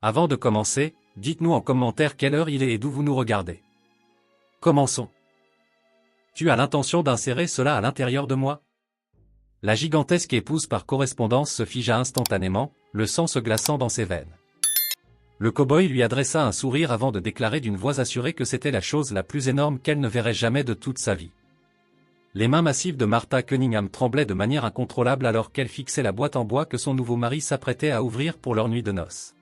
Avant de commencer, dites-nous en commentaire quelle heure il est et d'où vous nous regardez. Commençons. Tu as l'intention d'insérer cela à l'intérieur de moi? La gigantesque épouse par correspondance se figea instantanément, le sang se glaçant dans ses veines. Le cow-boy lui adressa un sourire avant de déclarer d'une voix assurée que c'était la chose la plus énorme qu'elle ne verrait jamais de toute sa vie. Les mains massives de Martha Cunningham tremblaient de manière incontrôlable alors qu'elle fixait la boîte en bois que son nouveau mari s'apprêtait à ouvrir pour leur nuit de noces.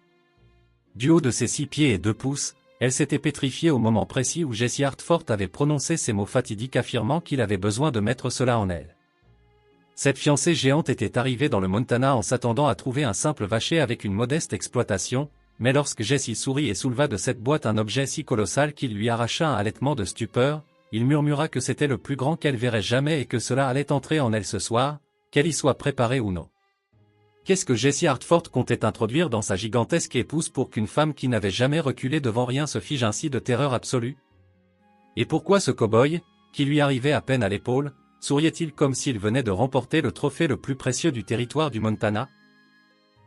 Du haut de ses 6 pieds et 2 pouces, elle s'était pétrifiée au moment précis où Jesse Hartford avait prononcé ces mots fatidiques affirmant qu'il avait besoin de mettre cela en elle. Cette fiancée géante était arrivée dans le Montana en s'attendant à trouver un simple vacher avec une modeste exploitation, mais lorsque Jesse sourit et souleva de cette boîte un objet si colossal qu'il lui arracha un halètement de stupeur, il murmura que c'était le plus grand qu'elle verrait jamais et que cela allait entrer en elle ce soir, qu'elle y soit préparée ou non. Qu'est-ce que Jesse Hartford comptait introduire dans sa gigantesque épouse pour qu'une femme qui n'avait jamais reculé devant rien se fige ainsi de terreur absolue? Et pourquoi ce cow-boy, qui lui arrivait à peine à l'épaule, souriait-il comme s'il venait de remporter le trophée le plus précieux du territoire du Montana?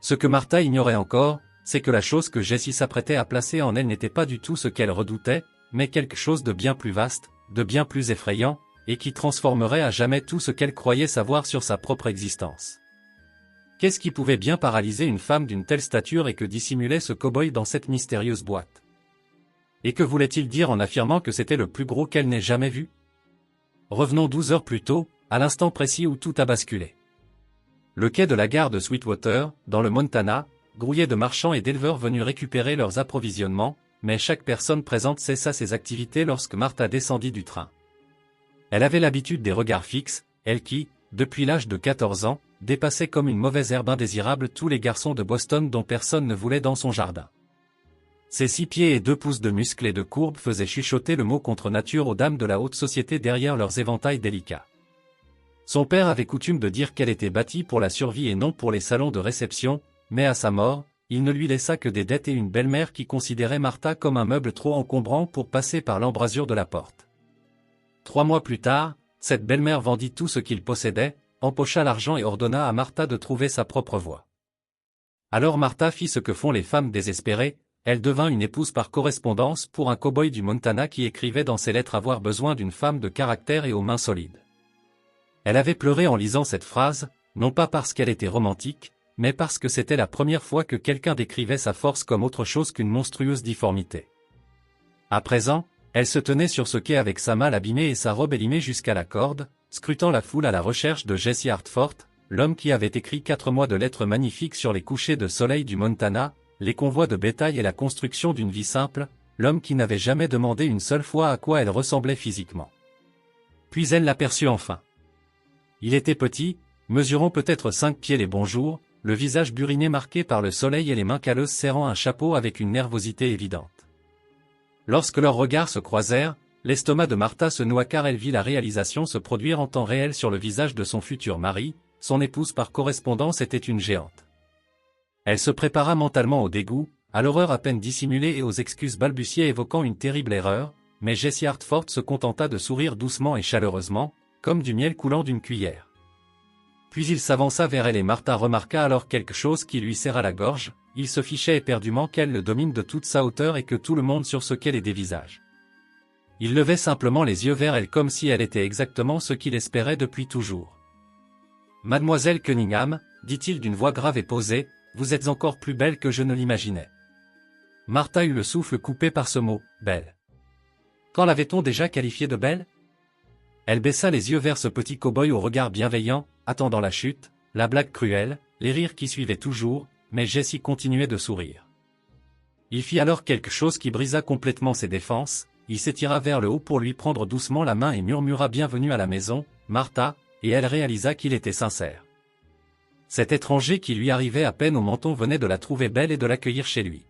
Ce que Martha ignorait encore, c'est que la chose que Jesse s'apprêtait à placer en elle n'était pas du tout ce qu'elle redoutait, mais quelque chose de bien plus vaste, de bien plus effrayant, et qui transformerait à jamais tout ce qu'elle croyait savoir sur sa propre existence. Qu'est-ce qui pouvait bien paralyser une femme d'une telle stature et que dissimulait ce cow-boy dans cette mystérieuse boîte? Et que voulait-il dire en affirmant que c'était le plus gros qu'elle n'ait jamais vu? Revenons 12 heures plus tôt, à l'instant précis où tout a basculé. Le quai de la gare de Sweetwater, dans le Montana, grouillait de marchands et d'éleveurs venus récupérer leurs approvisionnements, mais chaque personne présente cessa ses activités lorsque Martha descendit du train. Elle avait l'habitude des regards fixes, elle qui, depuis l'âge de 14 ans, dépassait comme une mauvaise herbe indésirable tous les garçons de Boston dont personne ne voulait dans son jardin. Ses 6 pieds et 2 pouces de muscles et de courbes faisaient chuchoter le mot contre nature aux dames de la haute société derrière leurs éventails délicats. Son père avait coutume de dire qu'elle était bâtie pour la survie et non pour les salons de réception, mais à sa mort, il ne lui laissa que des dettes et une belle-mère qui considérait Martha comme un meuble trop encombrant pour passer par l'embrasure de la porte. 3 mois plus tard, cette belle-mère vendit tout ce qu'il possédait, empocha l'argent et ordonna à Martha de trouver sa propre voie. Alors Martha fit ce que font les femmes désespérées, elle devint une épouse par correspondance pour un cow-boy du Montana qui écrivait dans ses lettres avoir besoin d'une femme de caractère et aux mains solides. Elle avait pleuré en lisant cette phrase, non pas parce qu'elle était romantique, mais parce que c'était la première fois que quelqu'un décrivait sa force comme autre chose qu'une monstrueuse difformité. À présent, elle se tenait sur ce quai avec sa malle abîmée et sa robe élimée jusqu'à la corde, scrutant la foule à la recherche de Jesse Hartford, l'homme qui avait écrit 4 mois de lettres magnifiques sur les couchers de soleil du Montana, les convois de bétail et la construction d'une vie simple, l'homme qui n'avait jamais demandé une seule fois à quoi elle ressemblait physiquement. Puis elle l'aperçut enfin. Il était petit, mesurant peut-être 5 pieds les bons jours, le visage buriné marqué par le soleil et les mains calleuses serrant un chapeau avec une nervosité évidente. Lorsque leurs regards se croisèrent, l'estomac de Martha se noua car elle vit la réalisation se produire en temps réel sur le visage de son futur mari, son épouse par correspondance était une géante. Elle se prépara mentalement au dégoût, à l'horreur à peine dissimulée et aux excuses balbutiées évoquant une terrible erreur, mais Jesse Hartford se contenta de sourire doucement et chaleureusement, comme du miel coulant d'une cuillère. Puis il s'avança vers elle et Martha remarqua alors quelque chose qui lui serra la gorge, il se fichait éperdument qu'elle le domine de toute sa hauteur et que tout le monde sur ce quai les dévisage. Il levait simplement les yeux vers elle comme si elle était exactement ce qu'il espérait depuis toujours. « Mademoiselle Cunningham, dit-il d'une voix grave et posée, vous êtes encore plus belle que je ne l'imaginais. » Martha eut le souffle coupé par ce mot, « belle ». Quand l'avait-on déjà qualifiée de belle? Elle baissa les yeux vers ce petit cow-boy au regard bienveillant, attendant la chute, la blague cruelle, les rires qui suivaient toujours, mais Jesse continuait de sourire. Il fit alors quelque chose qui brisa complètement ses défenses, il s'étira vers le haut pour lui prendre doucement la main et murmura « Bienvenue à la maison, Martha », et elle réalisa qu'il était sincère. Cet étranger qui lui arrivait à peine au menton venait de la trouver belle et de l'accueillir chez lui.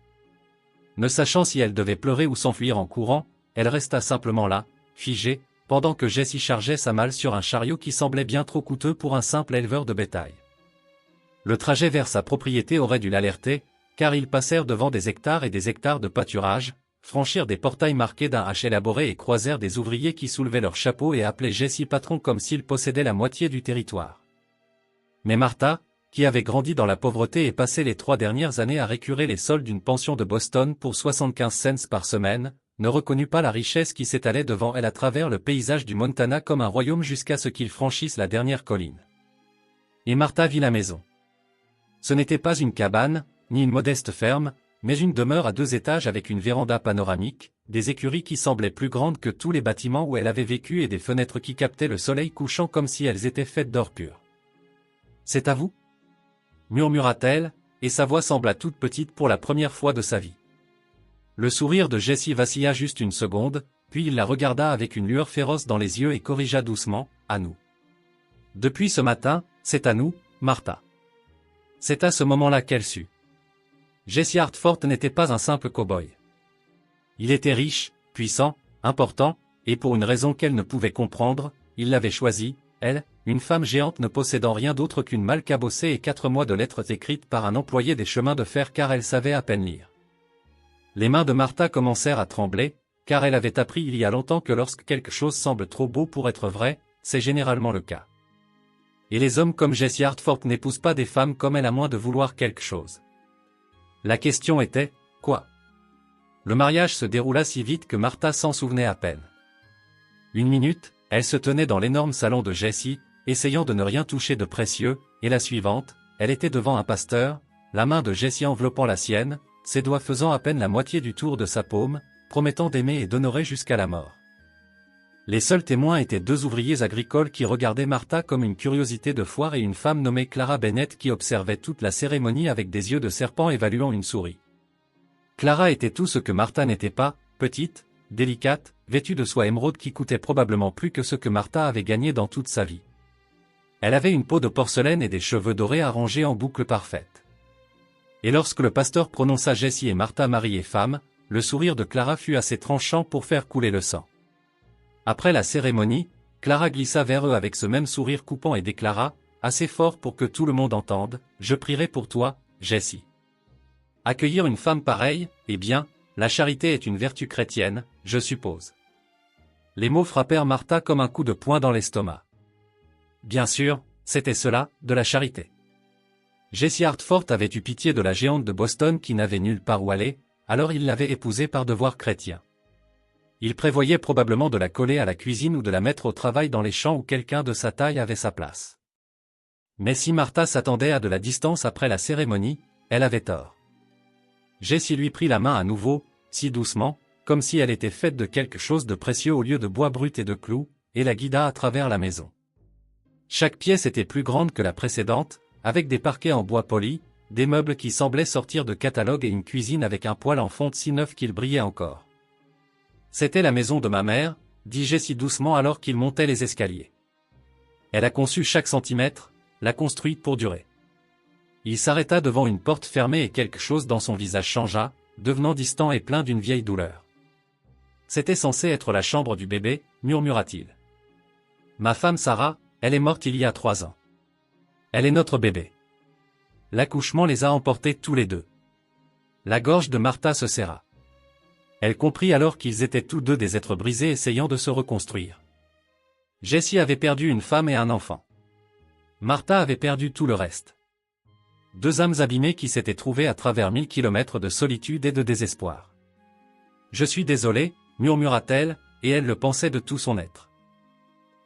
Ne sachant si elle devait pleurer ou s'enfuir en courant, elle resta simplement là, figée, pendant que Jesse chargeait sa malle sur un chariot qui semblait bien trop coûteux pour un simple éleveur de bétail. Le trajet vers sa propriété aurait dû l'alerter, car ils passèrent devant des hectares et des hectares de pâturage, franchirent des portails marqués d'un H élaboré et croisèrent des ouvriers qui soulevaient leurs chapeaux et appelaient Jesse patron comme s'il possédait la moitié du territoire. Mais Martha, qui avait grandi dans la pauvreté et passé les 3 dernières années à récurer les sols d'une pension de Boston pour 75 cents par semaine, ne reconnut pas la richesse qui s'étalait devant elle à travers le paysage du Montana comme un royaume jusqu'à ce qu'ils franchissent la dernière colline. Et Martha vit la maison. Ce n'était pas une cabane, ni une modeste ferme, mais une demeure à 2 étages avec une véranda panoramique, des écuries qui semblaient plus grandes que tous les bâtiments où elle avait vécu et des fenêtres qui captaient le soleil couchant comme si elles étaient faites d'or pur. « C'est à vous » murmura-t-elle, et sa voix sembla toute petite pour la première fois de sa vie. Le sourire de Jessie vacilla juste une seconde, puis il la regarda avec une lueur féroce dans les yeux et corrigea doucement, « À nous. Depuis ce matin, c'est à nous, Martha. » C'est à ce moment-là qu'elle sut. Jesse Hartford n'était pas un simple cow-boy. Il était riche, puissant, important, et pour une raison qu'elle ne pouvait comprendre, il l'avait choisi, elle, une femme géante ne possédant rien d'autre qu'une malle cabossée et 4 mois de lettres écrites par un employé des chemins de fer car elle savait à peine lire. Les mains de Martha commencèrent à trembler, car elle avait appris il y a longtemps que lorsque quelque chose semble trop beau pour être vrai, c'est généralement le cas. Et les hommes comme Jesse Hartford n'épousent pas des femmes comme elle à moins de vouloir quelque chose. La question était, quoi? Le mariage se déroula si vite que Martha s'en souvenait à peine. Une minute, elle se tenait dans l'énorme salon de Jessie, essayant de ne rien toucher de précieux, et la suivante, elle était devant un pasteur, la main de Jessie enveloppant la sienne, ses doigts faisant à peine la moitié du tour de sa paume, promettant d'aimer et d'honorer jusqu'à la mort. Les seuls témoins étaient 2 ouvriers agricoles qui regardaient Martha comme une curiosité de foire et une femme nommée Clara Bennett qui observait toute la cérémonie avec des yeux de serpent évaluant une souris. Clara était tout ce que Martha n'était pas, petite, délicate, vêtue de soie émeraude qui coûtait probablement plus que ce que Martha avait gagné dans toute sa vie. Elle avait une peau de porcelaine et des cheveux dorés arrangés en boucles parfaites. Et lorsque le pasteur prononça Jessie et Martha mari et femme, le sourire de Clara fut assez tranchant pour faire couler le sang. Après la cérémonie, Clara glissa vers eux avec ce même sourire coupant et déclara, assez fort pour que tout le monde entende, « Je prierai pour toi, Jessie. » Accueillir une femme pareille, eh bien, la charité est une vertu chrétienne, je suppose. Les mots frappèrent Martha comme un coup de poing dans l'estomac. Bien sûr, c'était cela, de la charité. Jessie Hartford avait eu pitié de la géante de Boston qui n'avait nulle part où aller, alors il l'avait épousée par devoir chrétien. Il prévoyait probablement de la coller à la cuisine ou de la mettre au travail dans les champs où quelqu'un de sa taille avait sa place. Mais si Martha s'attendait à de la distance après la cérémonie, elle avait tort. Jessie lui prit la main à nouveau, si doucement, comme si elle était faite de quelque chose de précieux au lieu de bois brut et de clous, et la guida à travers la maison. Chaque pièce était plus grande que la précédente, avec des parquets en bois poli, des meubles qui semblaient sortir de catalogue et une cuisine avec un poêle en fonte si neuf qu'il brillait encore. « C'était la maison de ma mère », dit Jessie doucement alors qu'il montait les escaliers. Elle a conçu chaque centimètre, l'a construite pour durer. Il s'arrêta devant une porte fermée et quelque chose dans son visage changea, devenant distant et plein d'une vieille douleur. « C'était censé être la chambre du bébé, murmura-t-il. Ma femme Sarah, elle est morte il y a 3 ans. Elle est notre bébé. » L'accouchement les a emportés tous les 2. La gorge de Martha se serra. Elle comprit alors qu'ils étaient tous 2 des êtres brisés essayant de se reconstruire. Jessie avait perdu une femme et un enfant. Martha avait perdu tout le reste. 2 âmes abîmées qui s'étaient trouvées à travers 1000 kilomètres de solitude et de désespoir. « Je suis désolée, » murmura-t-elle, et elle le pensait de tout son être.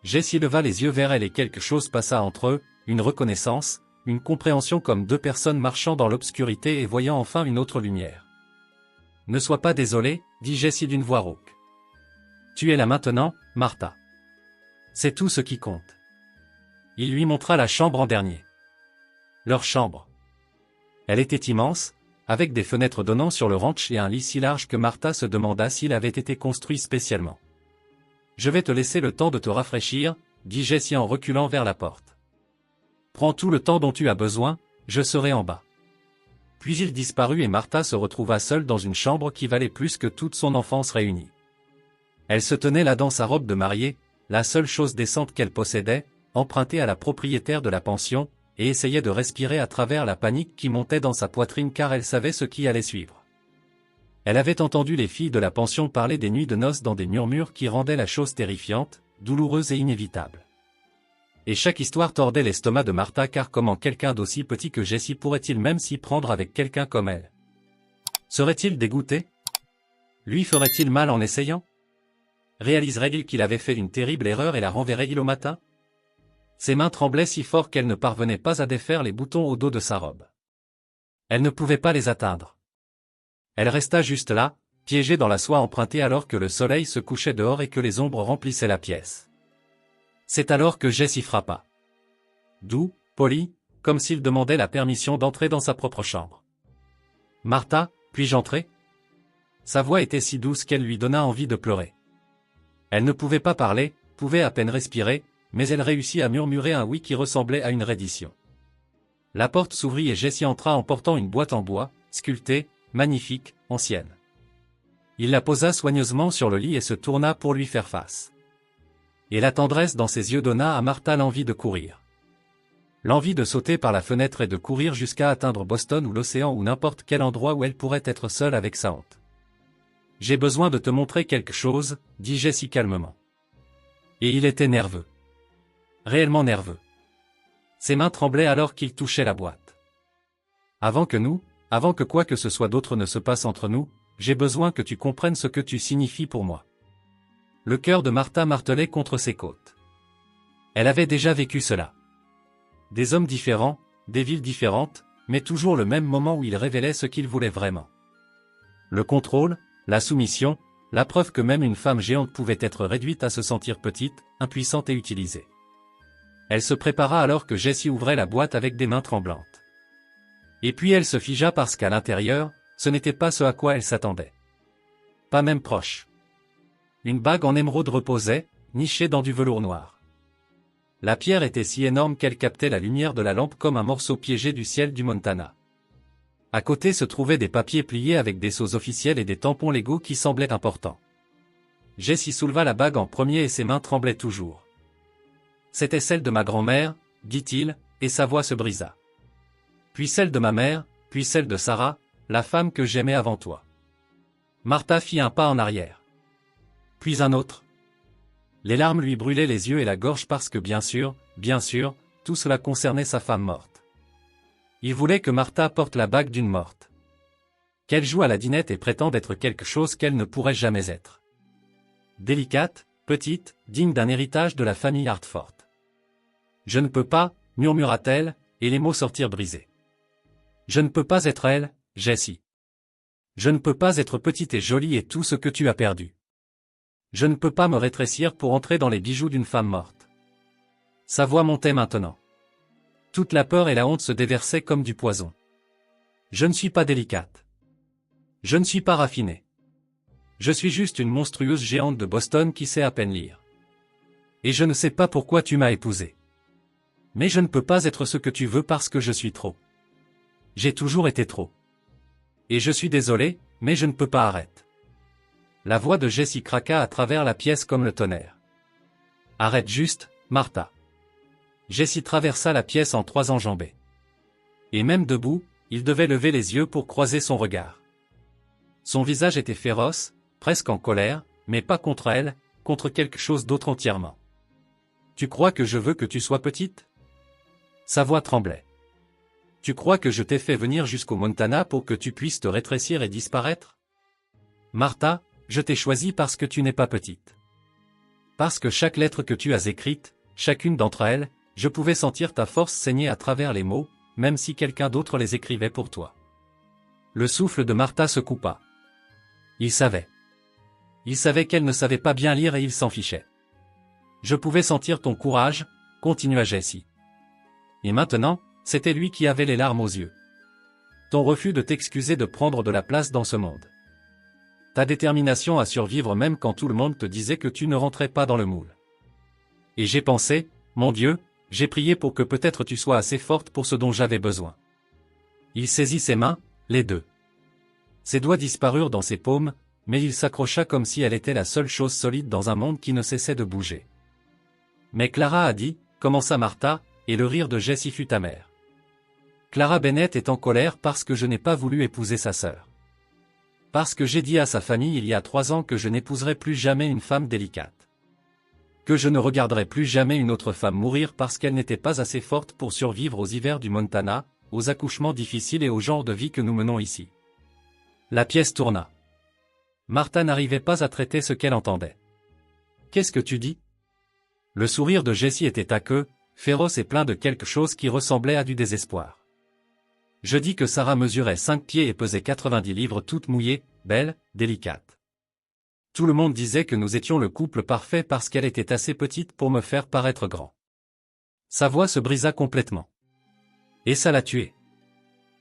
Jessie leva les yeux vers elle et quelque chose passa entre eux, une reconnaissance, une compréhension comme 2 personnes marchant dans l'obscurité et voyant enfin une autre lumière. « Ne sois pas désolée, » dit Jessie d'une voix rauque. « Tu es là maintenant, Martha. C'est tout ce qui compte. » Il lui montra la chambre en dernier. Leur chambre. Elle était immense, avec des fenêtres donnant sur le ranch et un lit si large que Martha se demanda s'il avait été construit spécialement. « Je vais te laisser le temps de te rafraîchir, » dit Jessie en reculant vers la porte. « Prends tout le temps dont tu as besoin, je serai en bas. » Puis il disparut et Martha se retrouva seule dans une chambre qui valait plus que toute son enfance réunie. Elle se tenait là dans sa robe de mariée, la seule chose décente qu'elle possédait, empruntée à la propriétaire de la pension, et essayait de respirer à travers la panique qui montait dans sa poitrine car elle savait ce qui allait suivre. Elle avait entendu les filles de la pension parler des nuits de noces dans des murmures qui rendaient la chose terrifiante, douloureuse et inévitable. Et chaque histoire tordait l'estomac de Martha car comment quelqu'un d'aussi petit que Jessie pourrait-il même s'y prendre avec quelqu'un comme elle? Serait-il dégoûté? Lui ferait-il mal en essayant? Réaliserait-il qu'il avait fait une terrible erreur et la renverrait-il au matin? Ses mains tremblaient si fort qu'elle ne parvenait pas à défaire les boutons au dos de sa robe. Elle ne pouvait pas les atteindre. Elle resta juste là, piégée dans la soie empruntée alors que le soleil se couchait dehors et que les ombres remplissaient la pièce. C'est alors que Jessie frappa. Doux, poli, comme s'il demandait la permission d'entrer dans sa propre chambre. « Martha, puis-je entrer ?» Sa voix était si douce qu'elle lui donna envie de pleurer. Elle ne pouvait pas parler, pouvait à peine respirer, mais elle réussit à murmurer un oui qui ressemblait à une reddition. La porte s'ouvrit et Jessie entra en portant une boîte en bois, sculptée, magnifique, ancienne. Il la posa soigneusement sur le lit et se tourna pour lui faire face. Et la tendresse dans ses yeux donna à Martha l'envie de courir. L'envie de sauter par la fenêtre et de courir jusqu'à atteindre Boston ou l'océan ou n'importe quel endroit où elle pourrait être seule avec sa honte. « J'ai besoin de te montrer quelque chose, » dit Jessie calmement. Et il était nerveux. Réellement nerveux. Ses mains tremblaient alors qu'il touchait la boîte. « Avant que quoi que ce soit d'autre ne se passe entre nous, j'ai besoin que tu comprennes ce que tu signifies pour moi. » Le cœur de Martha martelait contre ses côtes. Elle avait déjà vécu cela. Des hommes différents, des villes différentes, mais toujours le même moment où ils révélaient ce qu'ils voulaient vraiment. Le contrôle, la soumission, la preuve que même une femme géante pouvait être réduite à se sentir petite, impuissante et utilisée. Elle se prépara alors que Jessie ouvrait la boîte avec des mains tremblantes. Et puis elle se figea parce qu'à l'intérieur, ce n'était pas ce à quoi elle s'attendait. Pas même proche. Une bague en émeraude reposait, nichée dans du velours noir. La pierre était si énorme qu'elle captait la lumière de la lampe comme un morceau piégé du ciel du Montana. À côté se trouvaient des papiers pliés avec des sceaux officiels et des tampons légaux qui semblaient importants. Jessie souleva la bague en premier et ses mains tremblaient toujours. « C'était celle de ma grand-mère, » dit-il, et sa voix se brisa. « Puis celle de ma mère, puis celle de Sarah, la femme que j'aimais avant toi. » Martha fit un pas en arrière. Puis un autre. Les larmes lui brûlaient les yeux et la gorge parce que bien sûr, tout cela concernait sa femme morte. Il voulait que Martha porte la bague d'une morte. Qu'elle joue à la dinette et prétende être quelque chose qu'elle ne pourrait jamais être. Délicate, petite, digne d'un héritage de la famille Hartford. « Je ne peux pas, » murmura-t-elle, et les mots sortirent brisés. « Je ne peux pas être elle, Jessie. Je ne peux pas être petite et jolie et tout ce que tu as perdu. Je ne peux pas me rétrécir pour entrer dans les bijoux d'une femme morte. » Sa voix montait maintenant. Toute la peur et la honte se déversaient comme du poison. « Je ne suis pas délicate. Je ne suis pas raffinée. Je suis juste une monstrueuse géante de Boston qui sait à peine lire. Et je ne sais pas pourquoi tu m'as épousée. Mais je ne peux pas être ce que tu veux parce que je suis trop. J'ai toujours été trop. Et je suis désolé, mais je ne peux pas arrêter. » La voix de Jessie craqua à travers la pièce comme le tonnerre. « Arrête juste, Martha. » Jessie traversa la pièce en 3 enjambées. Et même debout, il devait lever les yeux pour croiser son regard. Son visage était féroce, presque en colère, mais pas contre elle, contre quelque chose d'autre entièrement. « Tu crois que je veux que tu sois petite ?» Sa voix tremblait. « Tu crois que je t'ai fait venir jusqu'au Montana pour que tu puisses te rétrécir et disparaître ? Martha, je t'ai choisie parce que tu n'es pas petite. Parce que chaque lettre que tu as écrite, chacune d'entre elles, je pouvais sentir ta force saigner à travers les mots, même si quelqu'un d'autre les écrivait pour toi. » Le souffle de Martha se coupa. Il savait. Il savait qu'elle ne savait pas bien lire et il s'en fichait. « Je pouvais sentir ton courage, » continua Jessie. Et maintenant, c'était lui qui avait les larmes aux yeux. Ton refus de t'excuser de prendre de la place dans ce monde. Ta détermination à survivre même quand tout le monde te disait que tu ne rentrais pas dans le moule. Et j'ai pensé, mon Dieu, j'ai prié pour que peut-être tu sois assez forte pour ce dont j'avais besoin. Il saisit ses mains, les deux. Ses doigts disparurent dans ses paumes, mais il s'accrocha comme si elle était la seule chose solide dans un monde qui ne cessait de bouger. Mais Clara a dit, commença Martha, et le rire de Jessie fut amer. Clara Bennett est en colère parce que je n'ai pas voulu épouser sa sœur. Parce que j'ai dit à sa famille il y a 3 ans que je n'épouserai plus jamais une femme délicate. que je ne regarderai plus jamais une autre femme mourir parce qu'elle n'était pas assez forte pour survivre aux hivers du Montana, aux accouchements difficiles et au genre de vie que nous menons ici. La pièce tourna. Martha n'arrivait pas à traiter ce qu'elle entendait. Qu'est-ce que tu dis? Le sourire de Jessie était aqueux, féroce et plein de quelque chose qui ressemblait à du désespoir. Je dis que Sarah mesurait 5 pieds et pesait 90 livres toute mouillée, belle, délicate. Tout le monde disait que nous étions le couple parfait parce qu'elle était assez petite pour me faire paraître grand. Sa voix se brisa complètement. Et ça l'a tuée.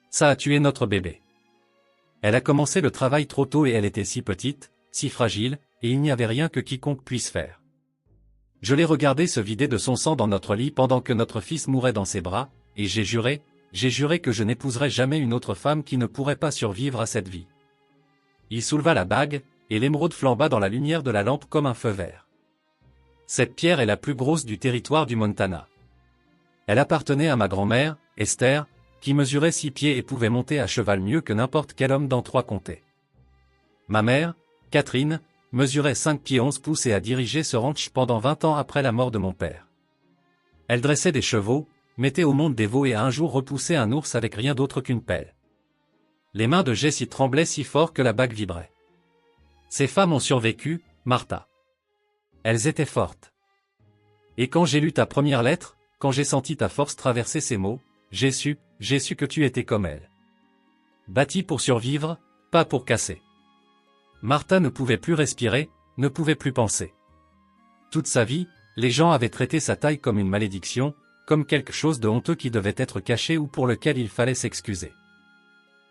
Ça a tué notre bébé. Elle a commencé le travail trop tôt et elle était si petite, si fragile, et il n'y avait rien que quiconque puisse faire. Je l'ai regardée se vider de son sang dans notre lit pendant que notre fils mourait dans ses bras, et j'ai juré que je n'épouserais jamais une autre femme qui ne pourrait pas survivre à cette vie. Il souleva la bague, et l'émeraude flamba dans la lumière de la lampe comme un feu vert. Cette pierre est la plus grosse du territoire du Montana. Elle appartenait à ma grand-mère, Esther, qui mesurait 6 pieds et pouvait monter à cheval mieux que n'importe quel homme dans 3 comtés. Ma mère, Catherine, mesurait 5 pieds 11 pouces et a dirigé ce ranch pendant 20 ans après la mort de mon père. Elle dressait des chevaux, mettait au monde des veaux et a un jour repoussé un ours avec rien d'autre qu'une pelle. Les mains de Jessie tremblaient si fort que la bague vibrait. Ces femmes ont survécu, Martha. Elles étaient fortes. Et quand j'ai lu ta première lettre, quand j'ai senti ta force traverser ces mots, j'ai su que tu étais comme elles. Bâtie pour survivre, pas pour casser. Martha ne pouvait plus respirer, ne pouvait plus penser. Toute sa vie, les gens avaient traité sa taille comme une malédiction, comme quelque chose de honteux qui devait être caché ou pour lequel il fallait s'excuser.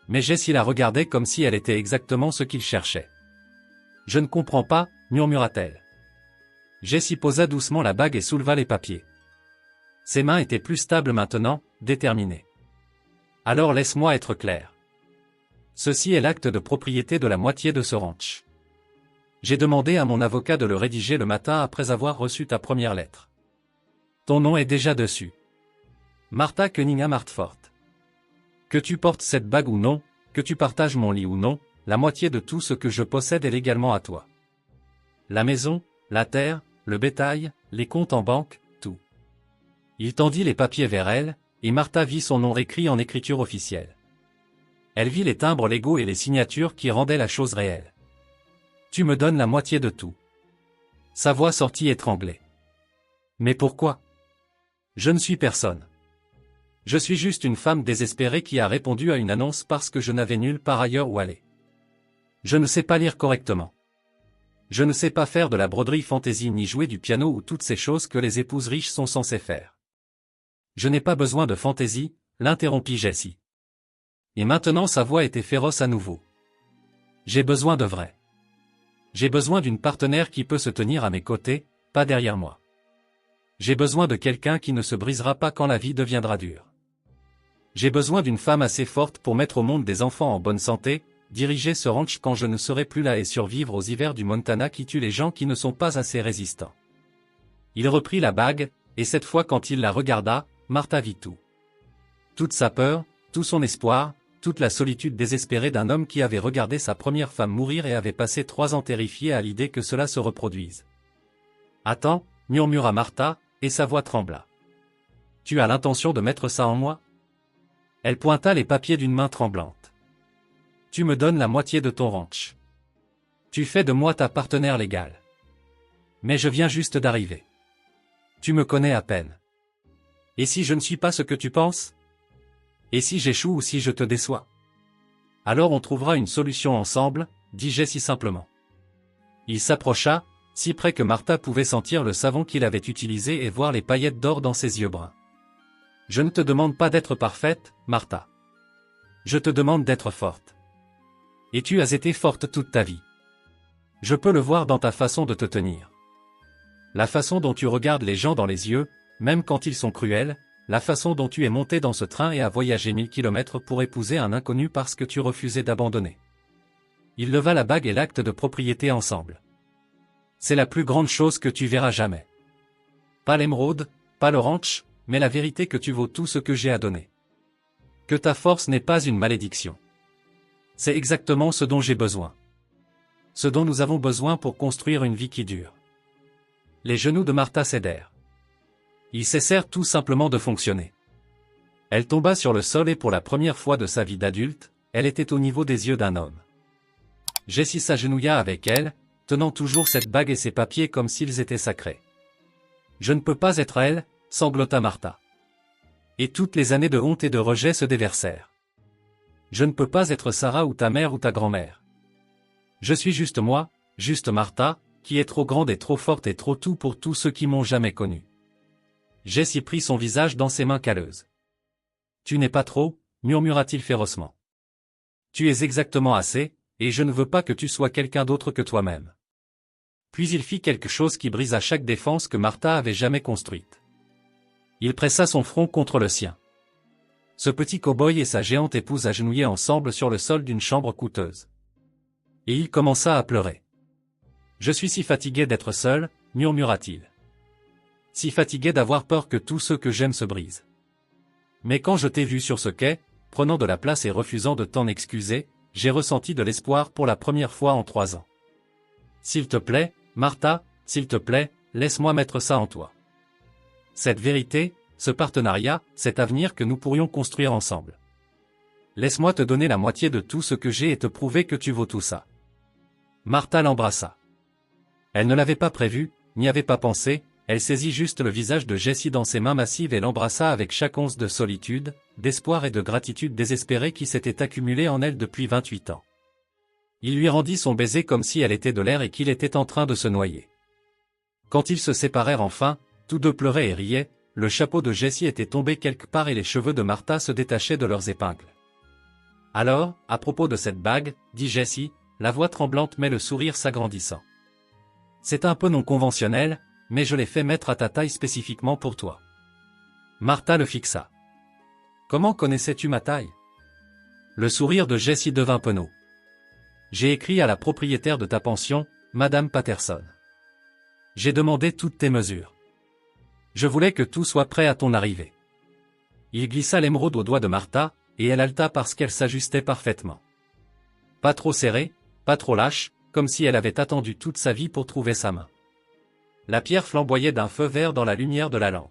Mais Jessie la regardait comme si elle était exactement ce qu'il cherchait. « Je ne comprends pas », murmura-t-elle. Jessie posa doucement la bague et souleva les papiers. Ses mains étaient plus stables maintenant, déterminées. « Alors laisse-moi être clair. Ceci est l'acte de propriété de la moitié de ce ranch. J'ai demandé à mon avocat de le rédiger le matin après avoir reçu ta première lettre. Ton nom est déjà dessus. Martha Cunningham Hartford. Que tu portes cette bague ou non, que tu partages mon lit ou non, la moitié de tout ce que je possède est légalement à toi. La maison, la terre, le bétail, les comptes en banque, tout. Il tendit les papiers vers elle, et Martha vit son nom écrit en écriture officielle. Elle vit les timbres légaux et les signatures qui rendaient la chose réelle. Tu me donnes la moitié de tout. Sa voix sortit étranglée. Mais pourquoi? Je ne suis personne. Je suis juste une femme désespérée qui a répondu à une annonce parce que je n'avais nulle part ailleurs où aller. Je ne sais pas lire correctement. Je ne sais pas faire de la broderie fantaisie ni jouer du piano ou toutes ces choses que les épouses riches sont censées faire. Je n'ai pas besoin de fantaisie, l'interrompit Jessie. Et maintenant sa voix était féroce à nouveau. J'ai besoin de vrai. J'ai besoin d'une partenaire qui peut se tenir à mes côtés, pas derrière moi. J'ai besoin de quelqu'un qui ne se brisera pas quand la vie deviendra dure. J'ai besoin d'une femme assez forte pour mettre au monde des enfants en bonne santé, diriger ce ranch quand je ne serai plus là et survivre aux hivers du Montana qui tuent les gens qui ne sont pas assez résistants. Il reprit la bague, et cette fois quand il la regarda, Martha vit tout. Toute sa peur, tout son espoir, toute la solitude désespérée d'un homme qui avait regardé sa première femme mourir et avait passé 3 ans terrifié à l'idée que cela se reproduise. « Attends », murmura Martha, et sa voix trembla. « Tu as l'intention de mettre ça en moi ?» Elle pointa les papiers d'une main tremblante. « Tu me donnes la moitié de ton ranch. Tu fais de moi ta partenaire légale. Mais je viens juste d'arriver. Tu me connais à peine. Et si je ne suis pas ce que tu penses ? Et si j'échoue ou si je te déçois ? Alors on trouvera une solution ensemble, dit Jessie simplement. Il s'approcha, si près que Martha pouvait sentir le savon qu'il avait utilisé et voir les paillettes d'or dans ses yeux bruns. Je ne te demande pas d'être parfaite, Martha. Je te demande d'être forte. Et tu as été forte toute ta vie. Je peux le voir dans ta façon de te tenir. La façon dont tu regardes les gens dans les yeux, même quand ils sont cruels, la façon dont tu es monté dans ce train et as voyagé 1000 kilomètres pour épouser un inconnu parce que tu refusais d'abandonner. Il leva la bague et l'acte de propriété ensemble. C'est la plus grande chose que tu verras jamais. Pas l'émeraude, pas le ranch, mais la vérité que tu vaux tout ce que j'ai à donner. Que ta force n'est pas une malédiction. C'est exactement ce dont j'ai besoin. Ce dont nous avons besoin pour construire une vie qui dure. les genoux de Martha cédèrent. Ils cessèrent tout simplement de fonctionner. Elle tomba sur le sol et pour la première fois de sa vie d'adulte, elle était au niveau des yeux d'un homme. Jessie s'agenouilla avec elle, tenant toujours cette bague et ses papiers comme s'ils étaient sacrés. « Je ne peux pas être elle », sanglota Martha. Et toutes les années de honte et de rejet se déversèrent. « Je ne peux pas être Sarah ou ta mère ou ta grand-mère. Je suis juste moi, juste Martha, qui est trop grande et trop forte et trop tout pour tous ceux qui m'ont jamais connue. » Jessie prit son visage dans ses mains calleuses. « Tu n'es pas trop », murmura-t-il férocement. « Tu es exactement assez, et je ne veux pas que tu sois quelqu'un d'autre que toi-même. » Puis il fit quelque chose qui brisa chaque défense que Martha avait jamais construite. Il pressa son front contre le sien. Ce petit cow-boy et sa géante épouse agenouillaient ensemble sur le sol d'une chambre coûteuse. Et il commença à pleurer. « Je suis si fatigué d'être seul, » murmura-t-il. « Si fatigué d'avoir peur que tous ceux que j'aime se brisent. Mais quand je t'ai vu sur ce quai, prenant de la place et refusant de t'en excuser, j'ai ressenti de l'espoir pour la première fois en 3 ans. S'il te plaît, Martha, s'il te plaît, laisse-moi mettre ça en toi. Cette vérité, ce partenariat, cet avenir que nous pourrions construire ensemble. Laisse-moi te donner la moitié de tout ce que j'ai et te prouver que tu vaux tout ça. » Martha l'embrassa. Elle ne l'avait pas prévu, n'y avait pas pensé, elle saisit juste le visage de Jessie dans ses mains massives et l'embrassa avec chaque once de solitude, d'espoir et de gratitude désespérée qui s'était accumulée en elle depuis 28 ans. Il lui rendit son baiser comme si elle était de l'air et qu'il était en train de se noyer. Quand ils se séparèrent enfin, tous deux pleuraient et riaient, le chapeau de Jessie était tombé quelque part et les cheveux de Martha se détachaient de leurs épingles. « Alors, à propos de cette bague, » dit Jessie, la voix tremblante mais le sourire s'agrandissant. « C'est un peu non conventionnel, mais je l'ai fait mettre à ta taille spécifiquement pour toi. » Martha le fixa. « Comment connaissais-tu ma taille ?» Le sourire de Jessie devint penaud. « J'ai écrit à la propriétaire de ta pension, Madame Patterson. J'ai demandé toutes tes mesures. Je voulais que tout soit prêt à ton arrivée. » Il glissa l'émeraude au doigt de Martha, et elle haleta parce qu'elle s'ajustait parfaitement. Pas trop serrée, pas trop lâche, comme si elle avait attendu toute sa vie pour trouver sa main. La pierre flamboyait d'un feu vert dans la lumière de la lampe.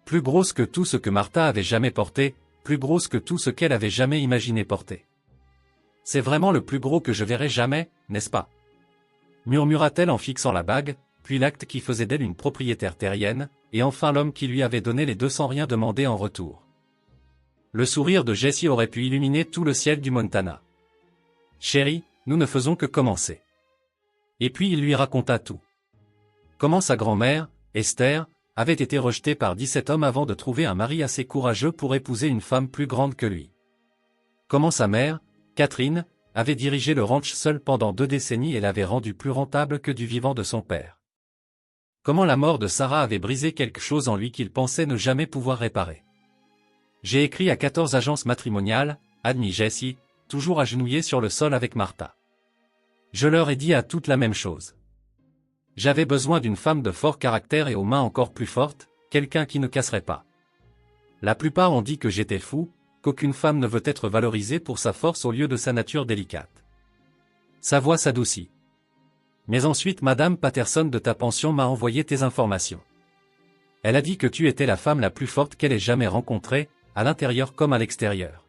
Plus grosse que tout ce que Martha avait jamais porté, plus grosse que tout ce qu'elle avait jamais imaginé porter. « C'est vraiment le plus gros que je verrai jamais, n'est-ce pas ?» murmura-t-elle en fixant la bague, puis l'acte qui faisait d'elle une propriétaire terrienne, et enfin l'homme qui lui avait donné les 2 sans rien demander en retour. Le sourire de Jessie aurait pu illuminer tout le ciel du Montana. « Chérie, nous ne faisons que commencer. » Et puis il lui raconta tout. Comment sa grand-mère, Esther, avait été rejetée par 17 hommes avant de trouver un mari assez courageux pour épouser une femme plus grande que lui. Comment sa mère, Catherine, avait dirigé le ranch seule pendant 2 décennies et l'avait rendu plus rentable que du vivant de son père. Comment la mort de Sarah avait brisé quelque chose en lui qu'il pensait ne jamais pouvoir réparer. J'ai écrit à 14 agences matrimoniales, admit Jessie, toujours agenouillée sur le sol avec Martha. Je leur ai dit à toutes la même chose. J'avais besoin d'une femme de fort caractère et aux mains encore plus fortes, quelqu'un qui ne casserait pas. La plupart ont dit que j'étais fou, qu'aucune femme ne veut être valorisée pour sa force au lieu de sa nature délicate. Sa voix s'adoucit. Mais ensuite Madame Patterson de ta pension m'a envoyé tes informations. Elle a dit que tu étais la femme la plus forte qu'elle ait jamais rencontrée, à l'intérieur comme à l'extérieur.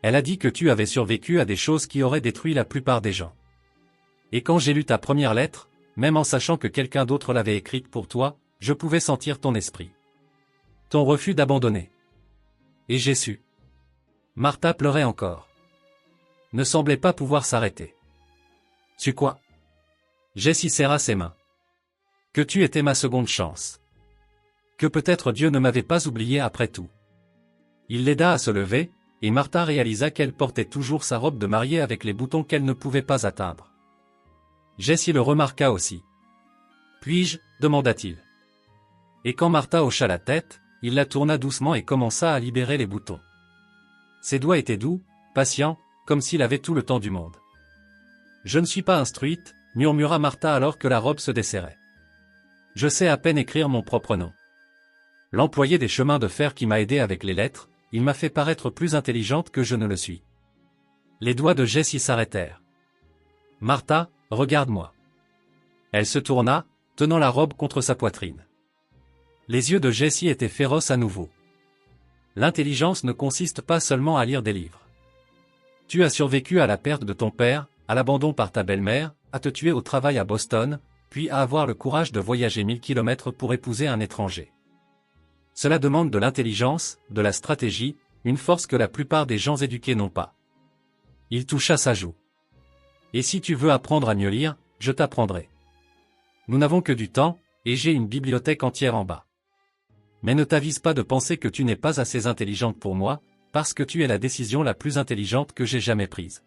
Elle a dit que tu avais survécu à des choses qui auraient détruit la plupart des gens. Et quand j'ai lu ta première lettre, même en sachant que quelqu'un d'autre l'avait écrite pour toi, je pouvais sentir ton esprit. Ton refus d'abandonner. Et j'ai su. Martha pleurait encore. Ne semblait pas pouvoir s'arrêter. Su quoi? Jessie serra ses mains. Que tu étais ma seconde chance. Que peut-être Dieu ne m'avait pas oublié après tout. Il l'aida à se lever, et Martha réalisa qu'elle portait toujours sa robe de mariée avec les boutons qu'elle ne pouvait pas atteindre. Jessie le remarqua aussi. Puis-je, demanda-t-il. Et quand Martha hocha la tête, il la tourna doucement et commença à libérer les boutons. Ses doigts étaient doux, patients, comme s'il avait tout le temps du monde. Je ne suis pas instruite, murmura Martha alors que la robe se desserrait. Je sais à peine écrire mon propre nom. L'employé des chemins de fer qui m'a aidé avec les lettres, il m'a fait paraître plus intelligente que je ne le suis. Les doigts de Jessie s'arrêtèrent. Martha, regarde-moi. Elle se tourna, tenant la robe contre sa poitrine. Les yeux de Jessie étaient féroces à nouveau. L'intelligence ne consiste pas seulement à lire des livres. Tu as survécu à la perte de ton père, à l'abandon par ta belle-mère, à te tuer au travail à Boston, puis à avoir le courage de voyager 1000 kilomètres pour épouser un étranger. Cela demande de l'intelligence, de la stratégie, une force que la plupart des gens éduqués n'ont pas. Il toucha sa joue. Et si tu veux apprendre à mieux lire, je t'apprendrai. Nous n'avons que du temps, et j'ai une bibliothèque entière en bas. Mais ne t'avise pas de penser que tu n'es pas assez intelligente pour moi, parce que tu es la décision la plus intelligente que j'ai jamais prise.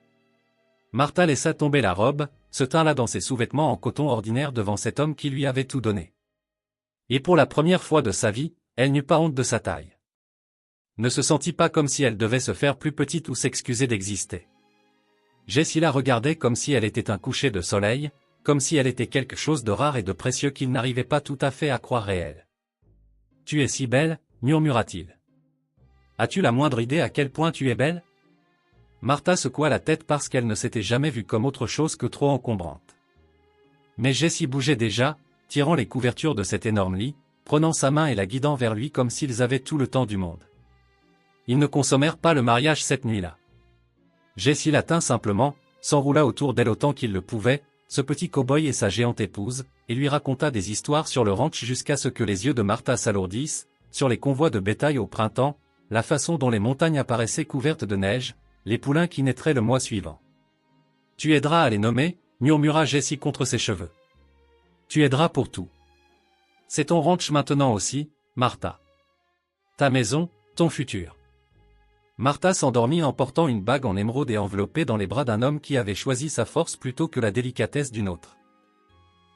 Martha laissa tomber la robe, se tint là dans ses sous-vêtements en coton ordinaire devant cet homme qui lui avait tout donné. Et pour la première fois de sa vie, elle n'eut pas honte de sa taille. Ne se sentit pas comme si elle devait se faire plus petite ou s'excuser d'exister. Jessie la regardait comme si elle était un coucher de soleil, comme si elle était quelque chose de rare et de précieux qu'il n'arrivait pas tout à fait à croire réel. « Tu es si belle, murmura-t-il. As-tu la moindre idée à quel point tu es belle ?» Martha secoua la tête parce qu'elle ne s'était jamais vue comme autre chose que trop encombrante. Mais Jessie bougeait déjà, tirant les couvertures de cet énorme lit, prenant sa main et la guidant vers lui comme s'ils avaient tout le temps du monde. Ils ne consommèrent pas le mariage cette nuit-là. Jessie la tint simplement, s'enroula autour d'elle autant qu'il le pouvait, ce petit cow-boy et sa géante épouse, et lui raconta des histoires sur le ranch jusqu'à ce que les yeux de Martha s'alourdissent, sur les convois de bétail au printemps, la façon dont les montagnes apparaissaient couvertes de neige, les poulains qui naîtraient le mois suivant. « Tu aideras à les nommer » murmura Jessie contre ses cheveux. « Tu aideras pour tout. C'est ton ranch maintenant aussi, Martha. Ta maison, ton futur. » Martha s'endormit en portant une bague en émeraude et enveloppée dans les bras d'un homme qui avait choisi sa force plutôt que la délicatesse d'une autre.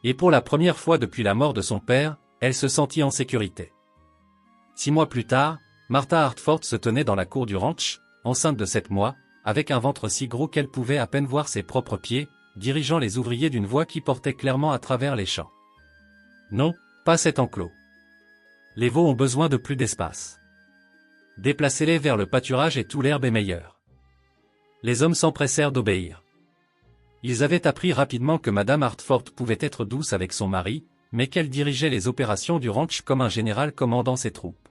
Et pour la première fois depuis la mort de son père, elle se sentit en sécurité. 6 mois plus tard, Martha Hartford se tenait dans la cour du ranch, enceinte de 7 mois, avec un ventre si gros qu'elle pouvait à peine voir ses propres pieds, dirigeant les ouvriers d'une voix qui portait clairement à travers les champs. Non, pas cet enclos. Les veaux ont besoin de plus d'espace. Déplacez-les vers le pâturage et tout l'herbe est meilleure. Les hommes s'empressèrent d'obéir. Ils avaient appris rapidement que Madame Hartford pouvait être douce avec son mari, mais qu'elle dirigeait les opérations du ranch comme un général commandant ses troupes.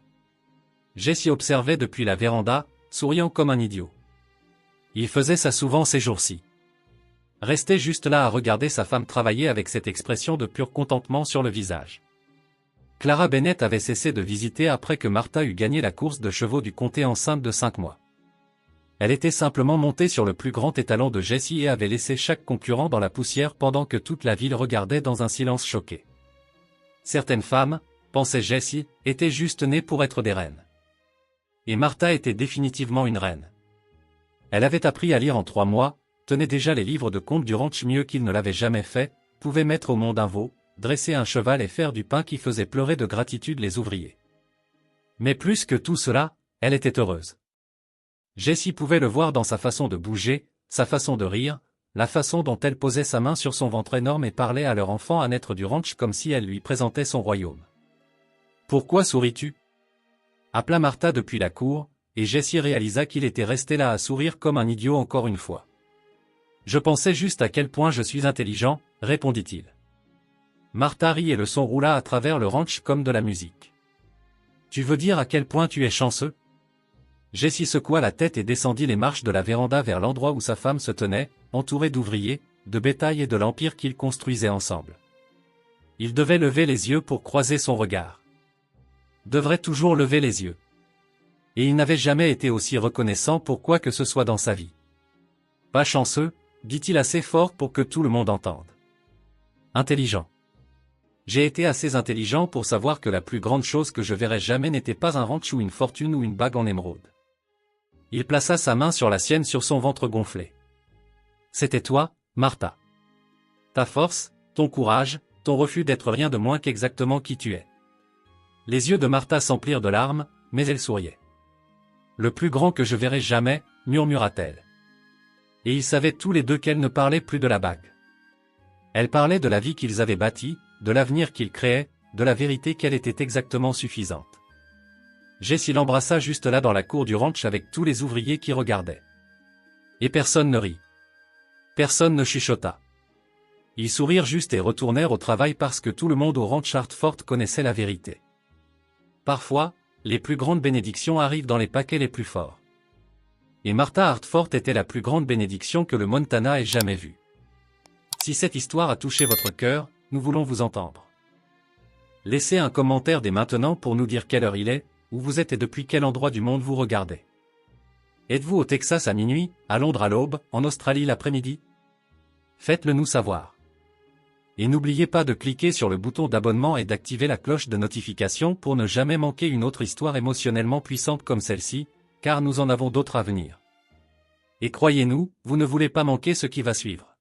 Jessie observait depuis la véranda, souriant comme un idiot. Il faisait ça souvent ces jours-ci. Restait juste là à regarder sa femme travailler avec cette expression de pur contentement sur le visage. Clara Bennett avait cessé de visiter après que Martha eut gagné la course de chevaux du comté enceinte de 5 mois. Elle était simplement montée sur le plus grand étalon de Jessie et avait laissé chaque concurrent dans la poussière pendant que toute la ville regardait dans un silence choqué. Certaines femmes, pensait Jessie, étaient juste nées pour être des reines. Et Martha était définitivement une reine. Elle avait appris à lire en 3 mois, tenait déjà les livres de contes du ranch mieux qu'il ne l'avait jamais fait, pouvait mettre au monde un veau, dresser un cheval et faire du pain qui faisait pleurer de gratitude les ouvriers. Mais plus que tout cela, elle était heureuse. Jessie pouvait le voir dans sa façon de bouger, sa façon de rire, la façon dont elle posait sa main sur son ventre énorme et parlait à leur enfant à naître du ranch comme si elle lui présentait son royaume. « Pourquoi souris-tu » appela Martha depuis la cour, et Jessie réalisa qu'il était resté là à sourire comme un idiot encore une fois. « Je pensais juste à quel point je suis intelligent, répondit-il. Martha rit et le son roula à travers le ranch comme de la musique. « Tu veux dire à quel point tu es chanceux » Jessie secoua la tête et descendit les marches de la véranda vers l'endroit où sa femme se tenait, entourée d'ouvriers, de bétail et de l'empire qu'ils construisaient ensemble. Il devait lever les yeux pour croiser son regard. Devrait toujours lever les yeux. Et il n'avait jamais été aussi reconnaissant pour quoi que ce soit dans sa vie. Pas chanceux, dit-il assez fort pour que tout le monde entende. Intelligent. J'ai été assez intelligent pour savoir que la plus grande chose que je verrais jamais n'était pas un ranch ou une fortune ou une bague en émeraude. Il plaça sa main sur la sienne sur son ventre gonflé. C'était toi, Martha. Ta force, ton courage, ton refus d'être rien de moins qu'exactement qui tu es. Les yeux de Martha s'emplirent de larmes, mais elle souriait. Le plus grand que je verrai jamais, murmura-t-elle. Et ils savaient tous les deux qu'elle ne parlait plus de la bague. Elle parlait de la vie qu'ils avaient bâtie, de l'avenir qu'ils créaient, de la vérité qu'elle était exactement suffisante. Jessie l'embrassa juste là dans la cour du ranch avec tous les ouvriers qui regardaient. Et personne ne rit. Personne ne chuchota. Ils sourirent juste et retournèrent au travail parce que tout le monde au ranch Hartford connaissait la vérité. Parfois, les plus grandes bénédictions arrivent dans les paquets les plus forts. Et Martha Hartford était la plus grande bénédiction que le Montana ait jamais vue. Si cette histoire a touché votre cœur, nous voulons vous entendre. Laissez un commentaire dès maintenant pour nous dire quelle heure il est, où vous êtes et depuis quel endroit du monde vous regardez. Êtes-vous au Texas à minuit, à Londres à l'aube, en Australie l'après-midi? Faites-le nous savoir. Et n'oubliez pas de cliquer sur le bouton d'abonnement et d'activer la cloche de notification pour ne jamais manquer une autre histoire émotionnellement puissante comme celle-ci, car nous en avons d'autres à venir. Et croyez-nous, vous ne voulez pas manquer ce qui va suivre.